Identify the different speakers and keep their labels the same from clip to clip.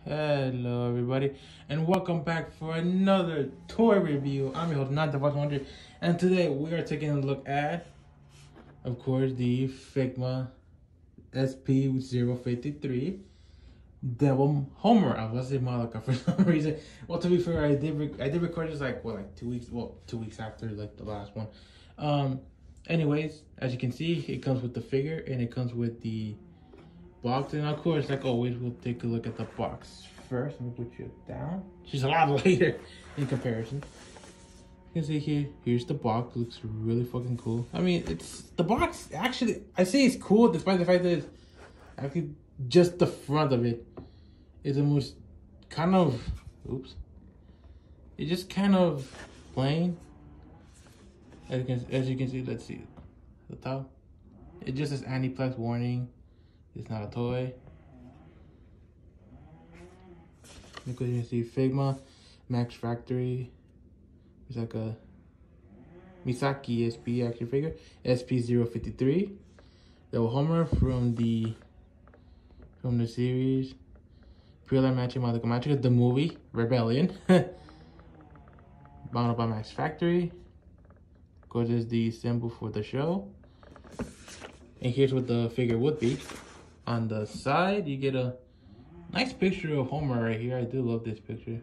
Speaker 1: Hello everybody, and welcome back for another toy review. I'm your host, Untitled Chapter, and today we are taking a look at, of course, the Figma SP-053 Devil Homura. I was saying Malika for some reason. Well, to be fair, I did record this like 2 weeks. Well, 2 weeks after like the last one. Anyways, as you can see, it comes with the figure and it comes with the box, and of course, like always, we'll take a look at the box first. Let me put you down. She's a lot lighter in comparison. You can see here, here's the box. Looks really fucking cool. I mean, it's the box. Actually, I say it's cool despite the fact that it's actually just the front of it is almost kind of, oops. It's just kind of plain. As you can see, let's see the top. It just says anti-plex warning. It's not a toy. You can see Figma, Max Factory. It's like a Misaki SP action figure. SP-053. The Homura from the series. Pre-line matching Monica Magica, the movie Rebellion. Bound by Max Factory. Of course, there's the symbol for the show. And here's what the figure would be. On the side, you get a nice picture of Homer right here. I do love this picture.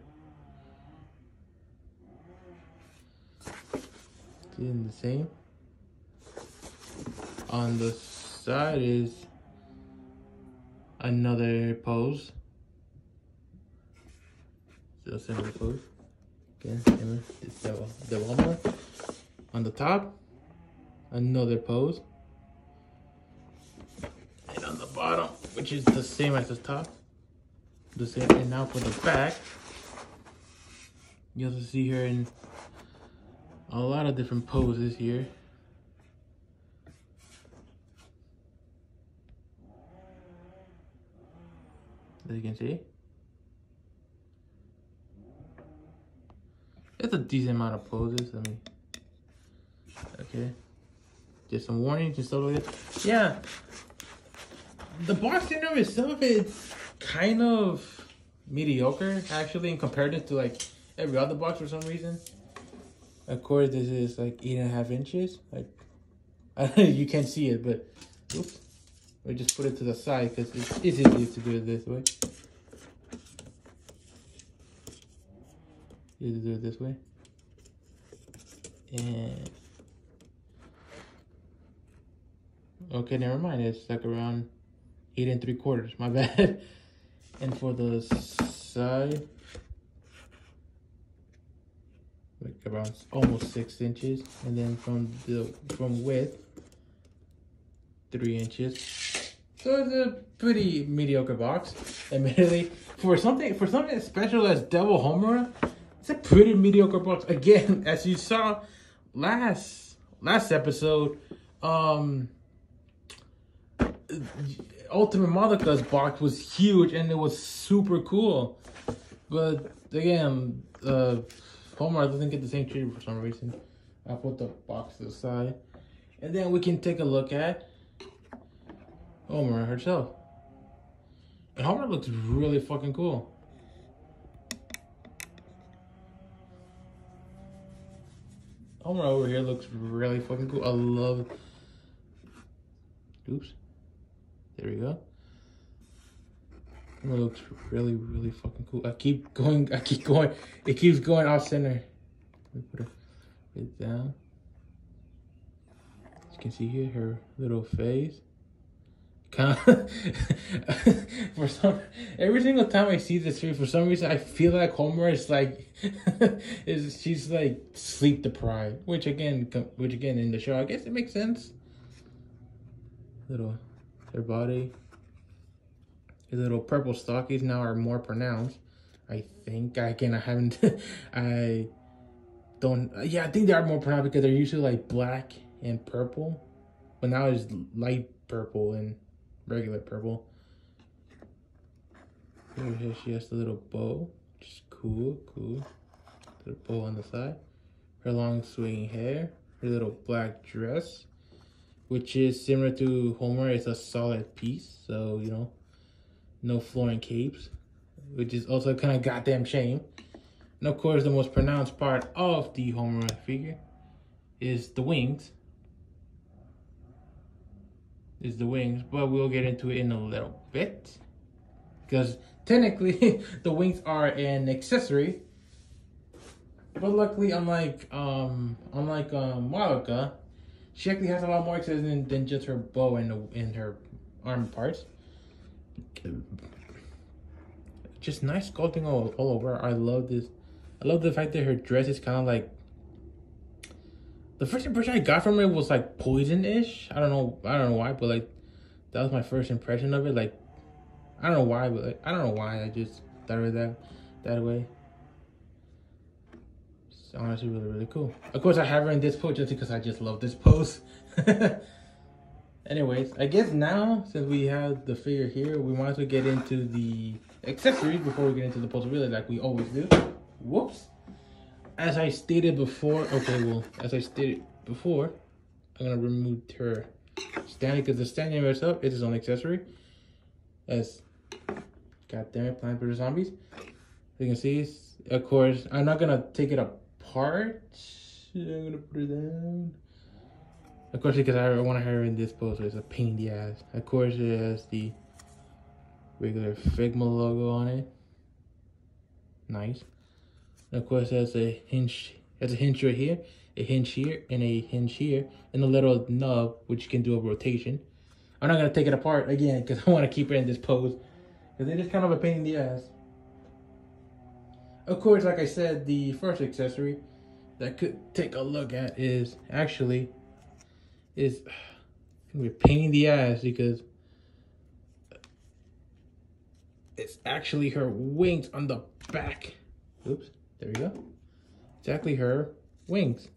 Speaker 1: Doing the same. On the side is another pose. Still similar pose. Again, it's the Homer. On the top, another pose. And on the bottom, which is the same as the top, the same. And now for the back, you also see her in a lot of different poses here. As you can see, it's a decent amount of poses. I mean, okay, just some warnings and stuff like that. Yeah. The box in of itself is kind of mediocre, actually, in comparison to like every other box for some reason. Of course, this is like 8.5 inches. Like, you can't see it, but oops, we just put it to the side because it's easier to do it this way. Easy to do it this way, and okay, never mind. It's like around 8 3/4, my bad. And for the side, like around almost 6 inches, and then from width, 3 inches. So it's a pretty mediocre box, admittedly. For something as special as Devil Homura, it's a pretty mediocre box. Again, as you saw last episode, Ultimate Monica's box was huge and it was super cool, but again, Homer doesn't get the same treatment for some reason. I'll put the box to the side, and then we can take a look at Homer herself. And Homer looks really fucking cool. Homer over here looks really fucking cool. I love it. Oops. There we go. It looks really, really fucking cool. I keep going. It keeps going off center. Let me put it down. As you can see here, her little face. Kind of every single time I see this face, for some reason I feel like Homer is like she's like sleep deprived, which again in the show I guess it makes sense. Her body. His little purple stockies now are more pronounced, I think. Again, I haven't, I think they are more pronounced because they're usually like black and purple. But now it's light purple and regular purple. Here she has the little bow, which is cool. Little bow on the side. Her long swinging hair. Her little black dress, which is similar to Homer. It's a solid piece, so you know, no flowing capes. which is also kind of goddamn shame. And of course, the most pronounced part of the Homura figure is the wings. But we'll get into it in a little bit. Because technically, the wings are an accessory. But luckily, unlike Madoka, she actually has a lot more accessories than just her bow and her arm parts. Just nice sculpting all over. I love this. I love the fact that her dress is kind of like. The first impression I got from it was like poison-ish. I don't know why, but like that was my first impression of it. Like I don't know why, but like, I don't know why I just thought of it that way. It's honestly really cool. Of course, I have her in this pose just because I just love this pose. Anyways, I guess now since we have the figure here, we might as well get into the accessories before we get into the pose really like we always do. Whoops. As I stated before, I'm gonna remove her standing because the standing itself is its own accessory. As goddamn it, Plants vs Zombies. You can see, of course, I'm not gonna take it apart. I'm gonna put it down. Of course, because I want her in this pose, so it's a pain in the ass. Of course, it has the regular Figma logo on it. Nice. And of course, it has a hinge right here, a hinge here, and a hinge here, and a little nub, which can do a rotation. I'm not gonna take it apart again because I want to keep her in this pose because it is kind of a pain in the ass. Of course, like I said, the first accessory that I could take a look at is actually gonna be a pain in the ass because it's actually her wings on the back. Oops, there we go. It's actually her wings.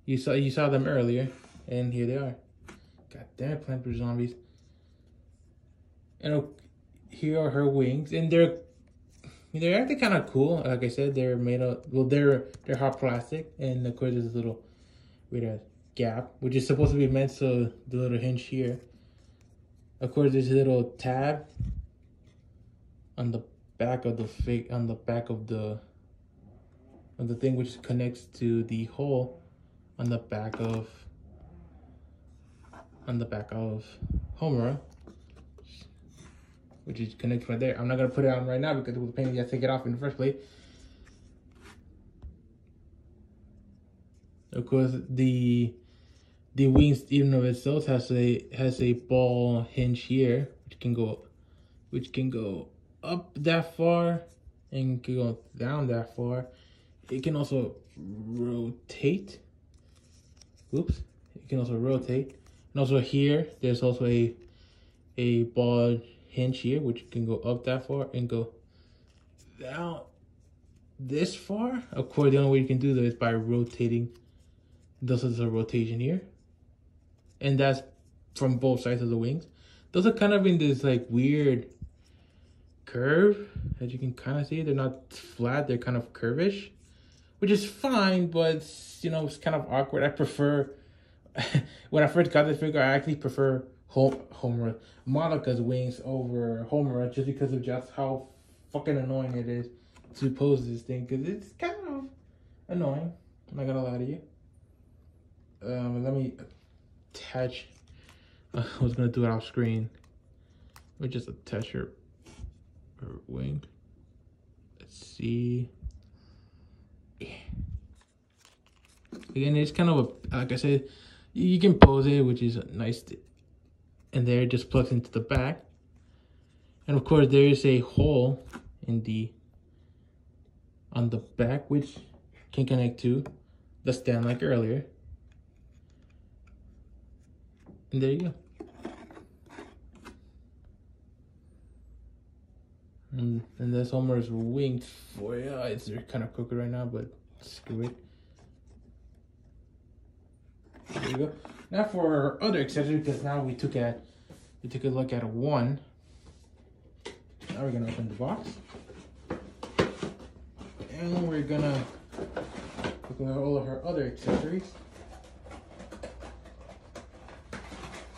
Speaker 1: You saw them earlier, and here they are. God damn it, Plants vs Zombies. And here are her wings, and they're actually kind of cool. Like I said, they're made of they're hard plastic, and of course there's this little weird gap, which is supposed to be meant so the little hinge here. Of course, there's a little tab on the back of the thing, which connects to the hole on the back of Homura, which is connected right there. I'm not gonna put it on right now because it was a pain in the ass to take it off in the first place. Of course, the wings, even of itself, has a ball hinge here, which can go up that far and can go down that far. It can also rotate. Oops. It can also rotate. And also here, there's also a ball hinge here, which can go up that far and go down this far. Of course, the only way you can do that is by rotating. This is a rotation here. And that's from both sides of the wings. Those are kind of in this like weird curve, as you can kind of see. They're not flat, they're kind of curvish, which is fine, but you know, it's kind of awkward. I prefer when I first got this figure, I actually prefer Homura Madoka's wings over Homura, just because of just how fucking annoying it is to pose this thing, because it's kind of annoying. I'm not gonna lie to you. Let me attach. I was gonna do it off screen. Let me just attach her wing. Let's see. Again, it's kind of a, like I said, you can pose it, which is nice. And there it just plugs into the back. And of course, there is a hole on the back, which can connect to the stand like earlier. And there you go. And that's Homer's wings for you. They're kind of crooked right now, but screw it. There you go. Now for our other accessory, because now we took a look at one. Now we're gonna open the box, and we're gonna look at all of her other accessories.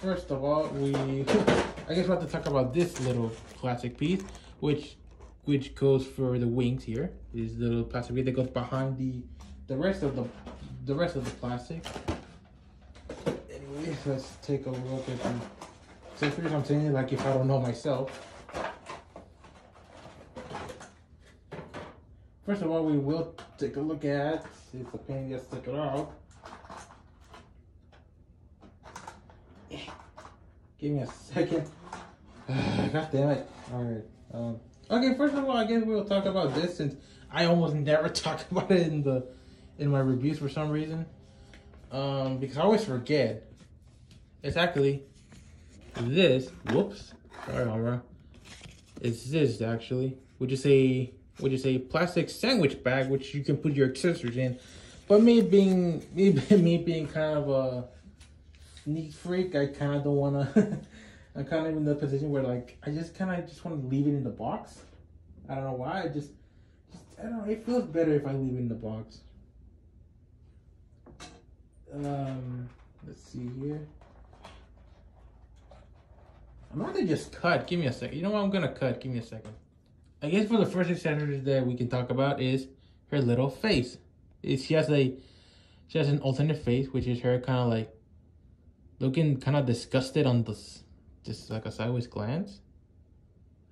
Speaker 1: First of all, I guess we'll have to talk about this little plastic piece, which goes for the wings here. Is the little plastic piece that goes behind the rest of the plastic. Anyways, let's take a look at the accessories. I'm saying it like if I don't know myself. First of all, we will take a look at, see if the paint gets taken out. Give me a second. God damn it. Alright. Okay, first of all, I guess we'll talk about this since I almost never talk about it in my reviews for some reason. Because I always forget. It's actually this. Whoops. Sorry, Homura. It's this actually. Which is a plastic sandwich bag which you can put your accessories in. But me being kind of a neat freak, I kind of don't want to. I'm kind of in the position where like I just want to leave it in the box. I don't know why. I just I don't know. It feels better if I leave it in the box. Let's see here. I'm going to just cut. Give me a second. You know what? I'm gonna cut. Give me a second. I guess for the first accessory that we can talk about is her little face. She has an alternate face, which is her kind of like looking kind of disgusted on this, just like a sideways glance.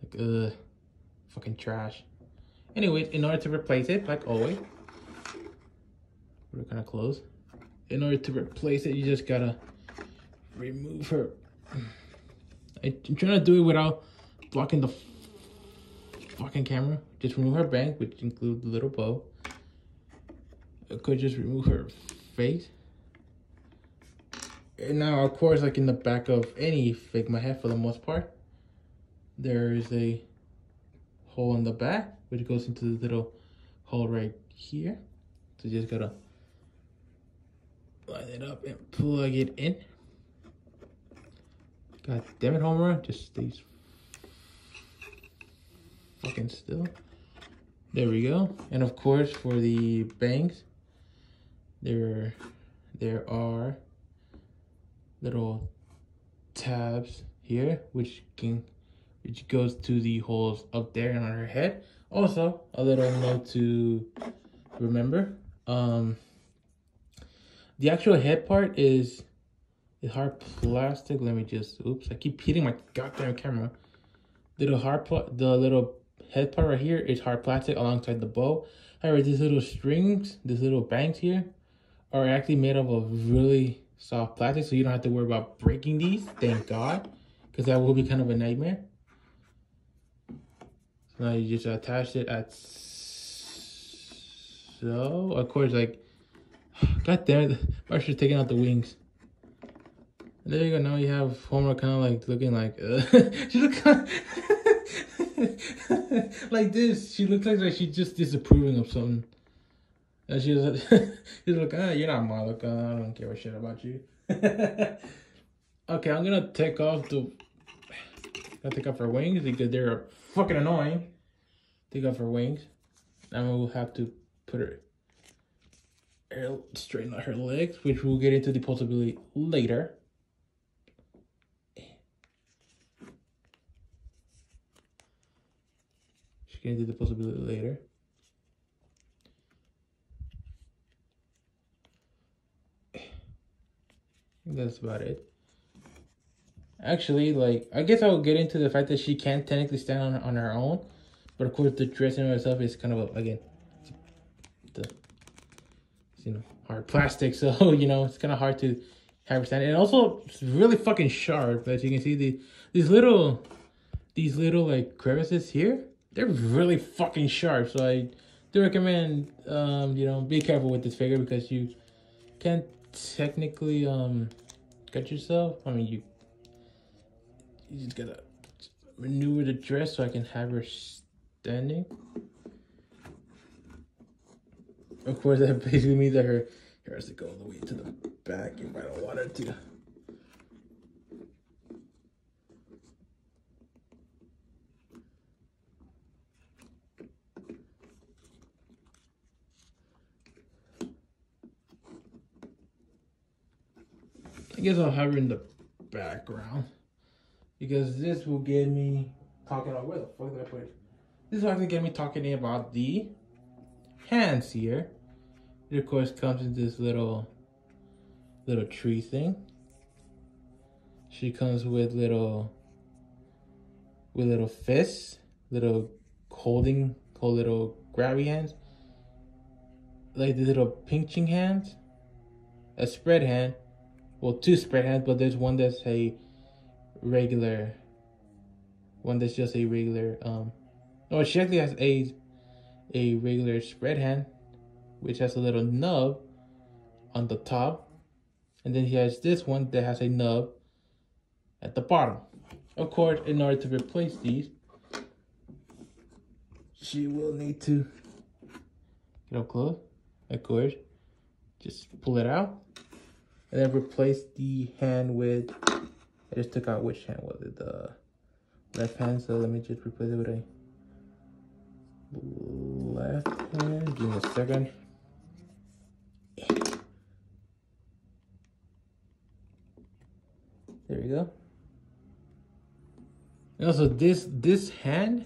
Speaker 1: Like, fucking trash. Anyways, in order to replace it, like always, we're kind of close. In order to replace it, you just gotta remove her. I'm trying to do it without blocking the fucking camera. Just remove her bank, which includes the little bow. I could just remove her face. And now, of course, like in the back of any Figma head, for the most part, there is a hole in the back, which goes into the little hole right here. So you just gotta line it up and plug it in. God damn it, Homura, just stays fucking still. There we go. And of course, for the bangs, there are little tabs here, which goes to the holes up there and on her head. Also, a little note to remember: the actual head part is hard plastic. Let me just, oops, I keep hitting my goddamn camera. The little head part right here is hard plastic alongside the bow. However, these little strings, these little bangs here, are actually made of a really soft plastic, so you don't have to worry about breaking these. Thank God, because that will be kind of a nightmare. So now you just attach it at so. Of course, like, God damn it, Marsha's taking out the wings. And there you go. Now you have Homura kind of like looking like she looks kind of like this. She looks like she's just disapproving of something. And she's like, you're not my look. I don't give a shit about you. Okay, I'm gonna take off her wings because they're fucking annoying. Take off her wings. And we'll have to put her straighten out her legs, which we'll get into the possibility later. She's gonna do the possibility later. That's about it. Actually, like, I guess I'll get into the fact that she can't technically stand on her own, but of course the dress in itself is kind of again, hard plastic, so it's kind of hard to have her stand. And also, it's really fucking sharp. As you can see, these little like crevices here, they're really fucking sharp. So I do recommend be careful with this figure because you can't technically cut yourself. I mean, you just gotta maneuver the dress so I can have her standing. Of course, that basically means that her hair has to go all the way to the back if I don't want her to. I guess I'll have her in the background. because this will get me talking about where the fuck did I put it? This will actually get me talking about the hands here. It of course comes in this little tree thing. She comes with little fists, little little grabby hands, like the little pinching hands, a spread hand, well, two spread hands, but there's one that's a regular, one that's just a regular, no, she actually has a regular spread hand, which has a little nub on the top, and then he has this one that has a nub at the bottom. Of course, in order to replace these, she will need to get up close, of course, just pull it out, and then replace the hand with, I just took out which hand was it, the left hand, so let me just replace it with a left hand. Give me a second. There we go. And also this hand,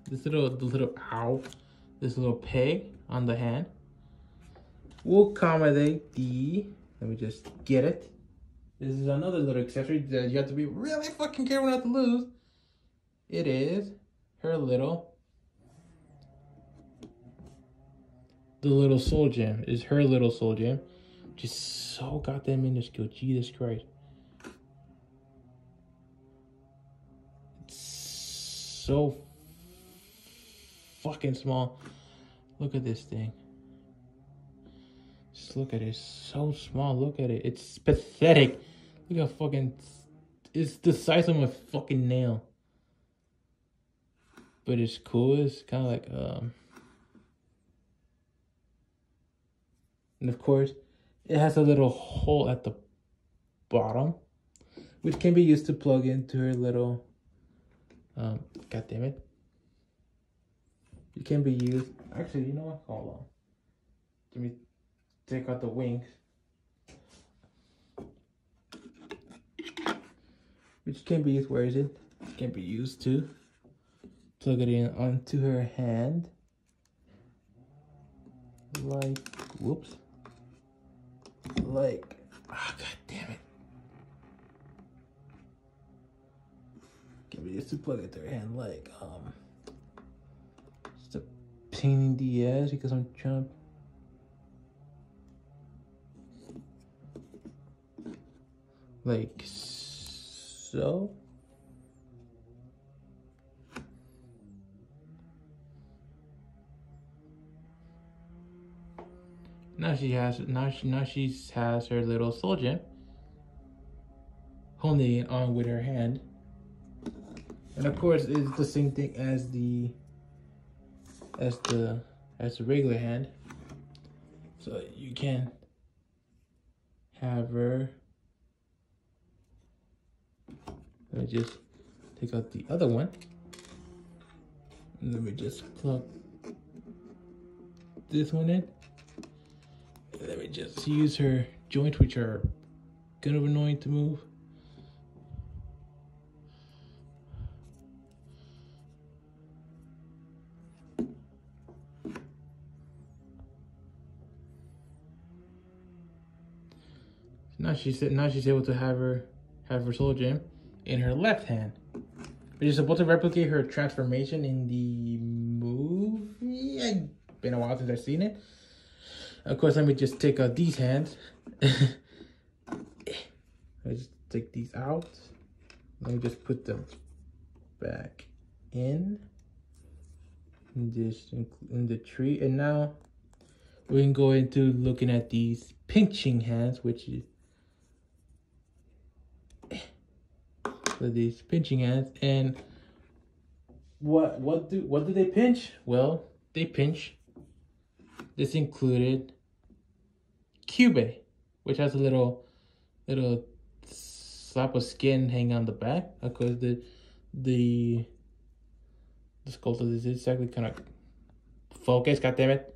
Speaker 1: this little ow, this little peg on the hand will accommodate the, let me just get it. This is another little accessory that you have to be really fucking careful not to lose. It is her little, the little soul gem. Is her little soul gem, which is so goddamn minuscule. Jesus Christ. It's so fucking small. Look at this thing. Just look at it. It's so small. Look at it. It's pathetic. Look how fucking, it's the size of my fucking nail. But it's cool. It's kind of like, and of course, it has a little hole at the bottom, which can be used to plug into her little, god damn it. It can be used, actually, you know what, hold on. Let me take out the wings. Which can be used, where is it? It can be used to plug it in onto her hand. Like, whoops. Like, ah, god damn it. Can be used to plug it to her hand, like, just a pain in the ass because I'm trying to, like so. Now she has her little soul gem holding it on with her hand, and of course it's the same thing as the regular hand. So you can have her. Let me just take out the other one. And let me just plug this one in. And let me just use her joints, which are kind of annoying to move. Now she's able to have her soul gem in her left hand, which is supposed to replicate her transformation in the movie. It's been a while since I've seen it. Of course, let me just take out these hands. Let me just take these out. Let me just put them back in the tree. And now we can go into looking at these pinching hands, which is these pinching hands. And what do they pinch? Well, they pinch. This included Cube, which has a little slap of skin hanging on the back. Of course, the sculpture is exactly kind of focused. God damn it,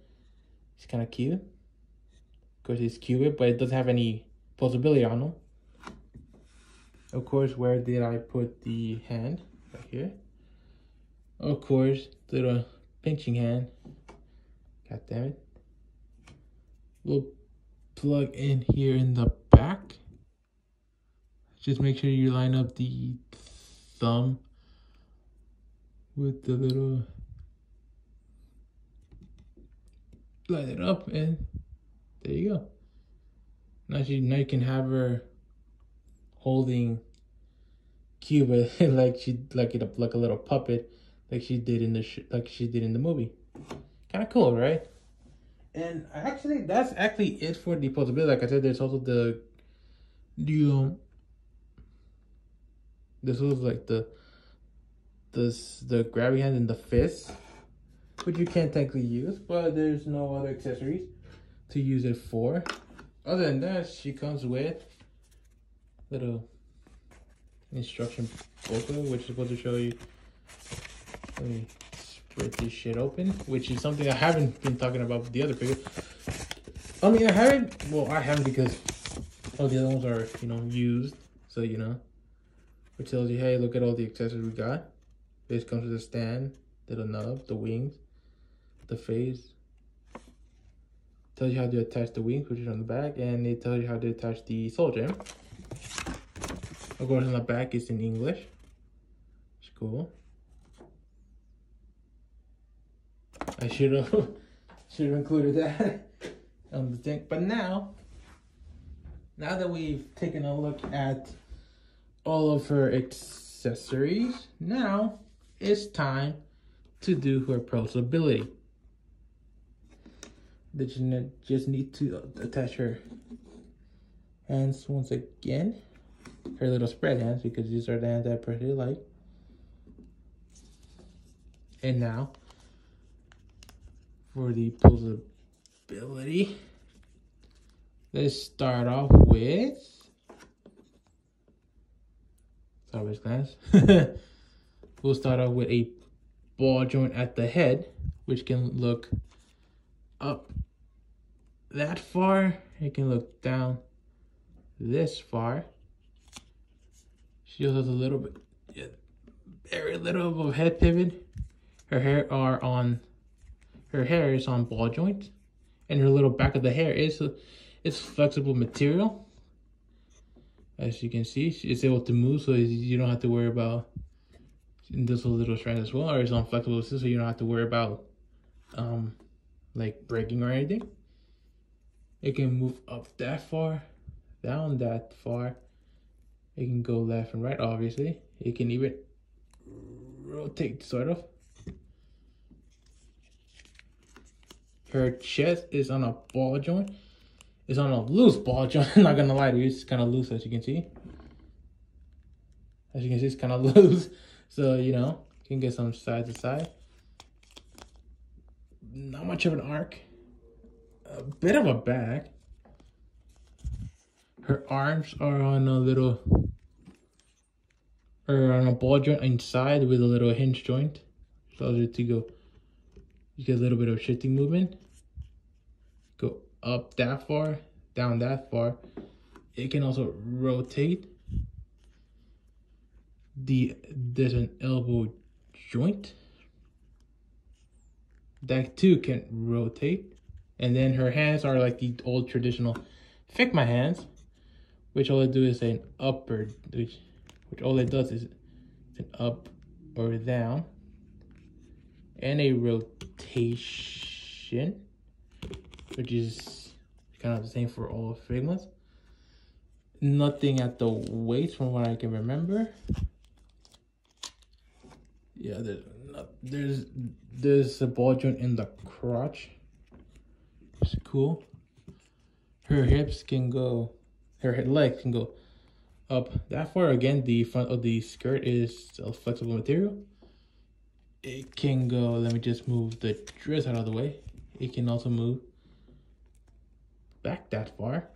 Speaker 1: it's kind of cute. Of course, it's Cube, but it doesn't have any posability on them. Of course, where did I put the hand? Right here. Of course, little pinching hand. God damn it. We'll plug in here in the back. Just make sure you line up the thumb with the little, line it up, and there you go. Now you can have her holding Cuba like a little puppet, like she did in the movie. Kind of cool, right? And actually, that's actually it for the posability. Like I said, there's also this was like the grabby hand and the fist, which you can't technically use, but there's no other accessories to use it for. Other than that, she comes with little instruction booklet, which is supposed to show you. Let me spread this shit open, which is something I haven't been talking about with the other figure. I mean, I haven't because all the other ones are, used. So, which tells you, hey, look at all the accessories we got. This comes with a stand, little nub, the wings, the face. Tells you how to attach the wings, which is on the back, and it tells you how to attach the soul gem. Of course, on the back it's in English. It's cool. I should have included that on the thing. But now that we've taken a look at all of her accessories, now it's time to do her approachability. You just need to attach her hands once again. Her little spread hands, because these are the hands that I personally like. And now, for the posability, let's start off with sideways glance. We'll start off with a ball joint at the head, which can look up that far. It can look down this far. She also has a little bit, very little of a head pivot. Her hair is on ball joints, and her little back of the hair is flexible material. As you can see, it's able to move, so you don't have to worry about this little strand as well. Or it's on flexible, so you don't have to worry about like breaking or anything. It can move up that far, down that far. It can go left and right, obviously. It can even rotate, sort of. Her chest is on a ball joint. It's on a loose ball joint. I'm not gonna lie to you, it's kind of loose, as you can see. As you can see, it's kind of loose. So, you can get some side to side. Not much of an arc. A bit of a back. Her arms are on a ball joint inside with a little hinge joint. So you get a little bit of shifting movement. Go up that far, down that far. It can also rotate. There's an elbow joint that too can rotate. And then her hands are like the old traditional Figma hands, which all they do is an upward, which all it does is an up or down, and a rotation, which is kind of the same for all Figmas. Nothing at the waist from what I can remember. Yeah, there's a ball joint in the crotch. It's cool. Her legs can go up that far. Again, the front of the skirt is a flexible material. It can go, let me just move the dress out of the way. It can also move back that far.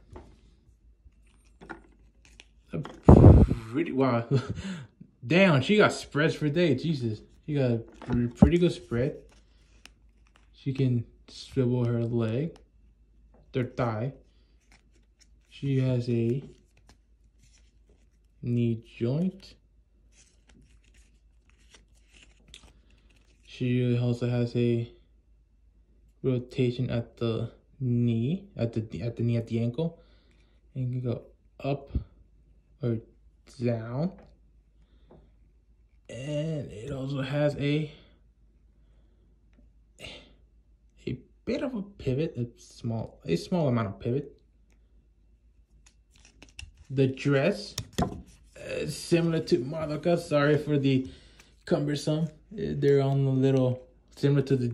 Speaker 1: Wow. Damn, she got spreads for days. Jesus. She got a pretty good spread. She can swivel her leg, her thigh. She has a knee joint. She also has a rotation at the knee, at the ankle, and you can go up or down. And it also has a bit of a pivot, a small amount of pivot. The dress is similar to Madoka. Sorry for the cumbersome. They're on a little similar to the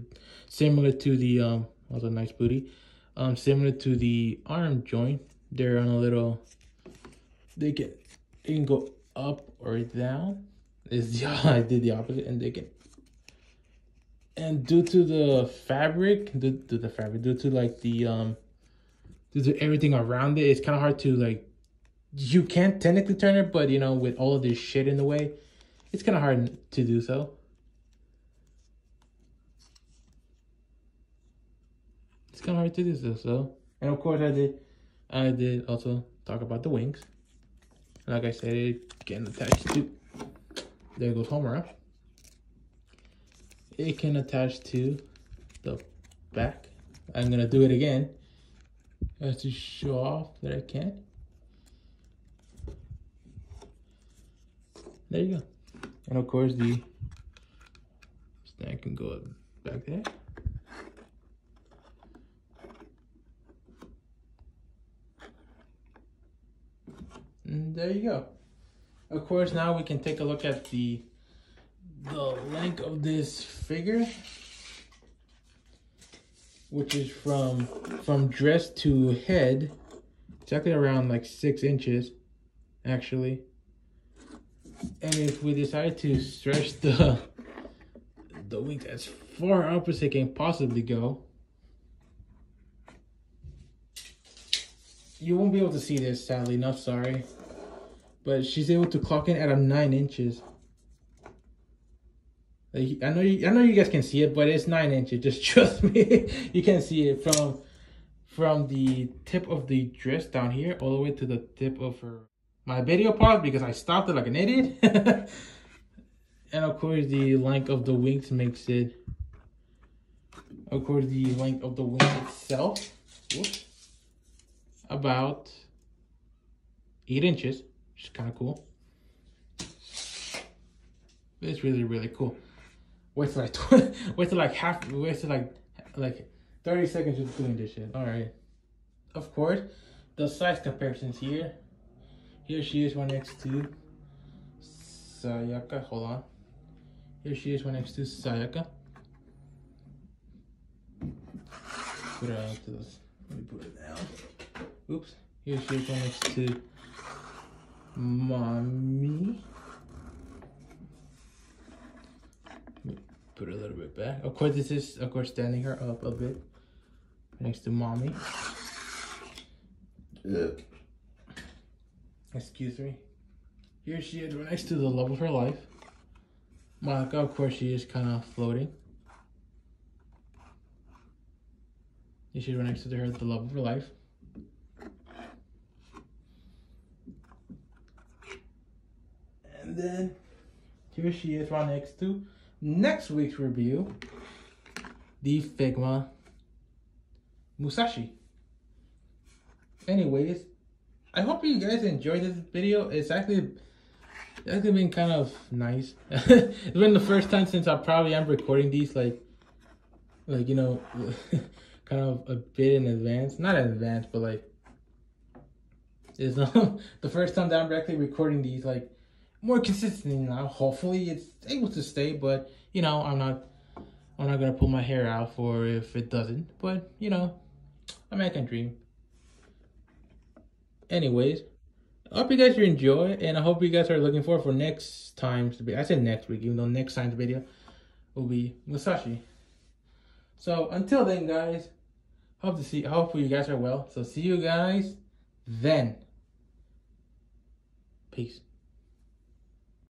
Speaker 1: also nice booty. Similar to the arm joint. They're on a little. They can go up or down. I did the opposite, and they can. And due to the fabric, due to everything around it, it's kind of hard to like. You can technically turn it, but you know, with all of this shit in the way, it's kind of hard to do so. It's kind of hard to do so. And of course, I did also talk about the wings. Like I said, it can attach to. There goes Homura. It can attach to the back. I'm gonna do it again, just to show off that I can. There you go. And of course, the stand can go back there. And there you go. Of course, now we can take a look at the length of this figure, which is from dress to head. It's actually around like 6 inches, actually. And if we decide to stretch the wings as far up as it can possibly go, you won't be able to see this, sadly enough, sorry. But she's able to clock in at 9 inches. Like, I know you guys can see it, but it's 9 inches. Just trust me, you can see it from the tip of the dress down here all the way to the tip of her. My video paused because I stopped it like an idiot. And of course, the length of the wings makes it. Of course, the length of the wings itself, whoops, about 8 inches, which is kind of cool. It's really, really cool. Wait till like 30 seconds just doing this shit. All right. Of course, the size comparisons here. Here she is right next to Sayaka. Hold on. Here she is right next to Sayaka. Put it out to this. Let me put it down. Oops. Here she is right next to Mommy. Put it a little bit back. Of course, this is standing her up a bit next to Mommy. Excuse me. Here she is right next to the love of her life. Monica, of course, she is kind of floating. Here she's right next to her, the love of her life. And then here she is right next to next week's review, the Figma Musashi. Anyways, I hope you guys enjoyed this video. It's actually been kind of nice. It's been the first time since I probably am recording these like you know, kind of a bit in advance. Not in advance, but like it's the first time that I'm actually recording these like more consistently now. Hopefully it's able to stay, but you know, I'm not gonna pull my hair out for if it doesn't. But you know, I mean, I can dream. Anyways, I hope you guys enjoy, and I hope you guys are looking forward for next time's video. I said next week, even though next time's video will be Musashi. So until then, guys, hopefully you guys are well. So see you guys then. Peace.